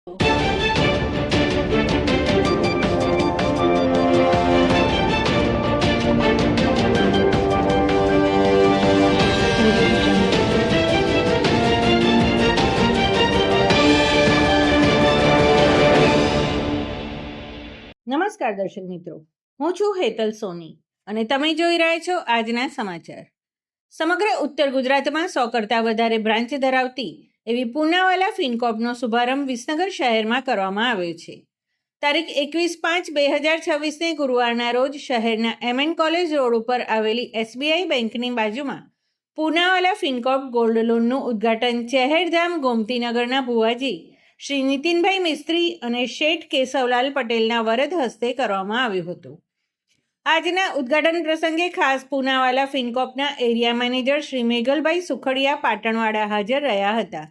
નમસ્કાર દર્શક મિત્રો, હું છું હેતલ સોની અને તમે જોઈ રહ્યા છો આજના સમાચાર. સમગ્ર ઉત્તર ગુજરાતમાં 100 કરતાં વધારે બ્રાન્ચ ધરાવતી એવી પૂનાવાલા ફિનકોર્પનો શુભારંભ વિસનગર શહેરમાં કરવામાં આવ્યો છે. તારીખ 21/5/2026ને ગુરુવારના રોજ શહેરના MN કોલેજ રોડ ઉપર આવેલી SBI બેંકની બાજુમાં પૂનાવાલા ફિનકોર્પ ગોલ્ડ લોનનું ઉદ્ઘાટન ચહેરધામ ગોમતીનગરના ભુવાજી શ્રી નીતિનભાઈ મિસ્ત્રી અને શેઠ કેશવલાલ પટેલના વરદ હસ્તે કરવામાં આવ્યું હતું. આજના ઉદ્ઘાટન પ્રસંગે ખાસ પૂનાવાલા ફિનકોર્પના એરિયા મેનેજર શ્રી મેઘલભાઈ સુખડિયા પાટણવાડા હાજર રહ્યા હતા.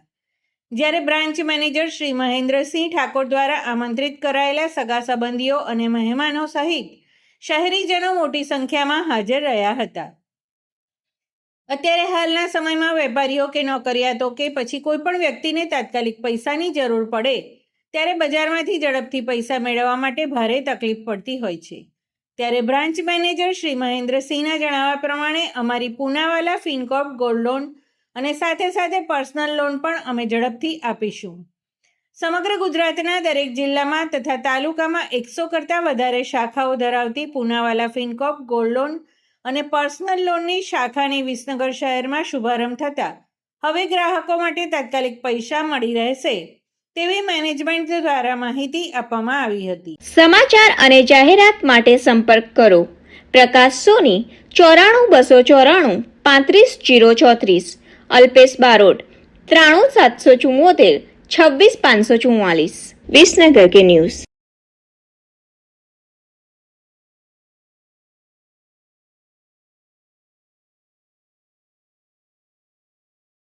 જ્યારે બ્રાન્ચ મેનેજર શ્રી મહેન્દ્રસિંહ ઠાકોર દ્વારા આમંત્રિત કરાયેલા સગા સંબંધીઓ અને મહેમાનો સહિત શહેરીજનો મોટી સંખ્યામાં હાજર રહ્યા હતા. અત્યારે હાલના સમયમાં વેપારીઓ કે નોકરિયાતો કે પછી કોઈ પણ વ્યક્તિને તાત્કાલિક પૈસાની જરૂર પડે ત્યારે બજારમાંથી ઝડપથી પૈસા મેળવવા માટે ભારે તકલીફ પડતી હોય છે. ત્યારે બ્રાન્ચ મેનેજર શ્રી મહેન્દ્રસિંહના જણાવ્યા પ્રમાણે અમારી પૂનાવાલા ફિનકોર્પ ગોલ્ડ લોન અને સાથે સાથે પર્સનલ લોન પણ અમે ઝડપથી આપીશું. સમગ્ર ગુજરાતના દરેક જિલ્લામાં તથા તાલુકામાં 100 કરતાં વધારે શાખાઓ ધરાવતી પૂનાવાલા ફિનકોર્પ ગોલ્ડ લોન અને પર્સનલ લોનની શાખાની વિસનગર શહેરમાં શુભારંભ થતાં હવે ગ્રાહકો માટે તાત્કાલિક પૈસા મળી રહેશે તેવી મેનેજમેન્ટ દ્વારા માહિતી આપવામાં આવી હતી. સમાચાર અને જાહેરાત માટે સંપર્ક કરો પ્રકાશ સોની 94 294 35 034, અલ્પેશ બારોટ 93 774 26 544. વિસનગર કે ન્યૂઝ.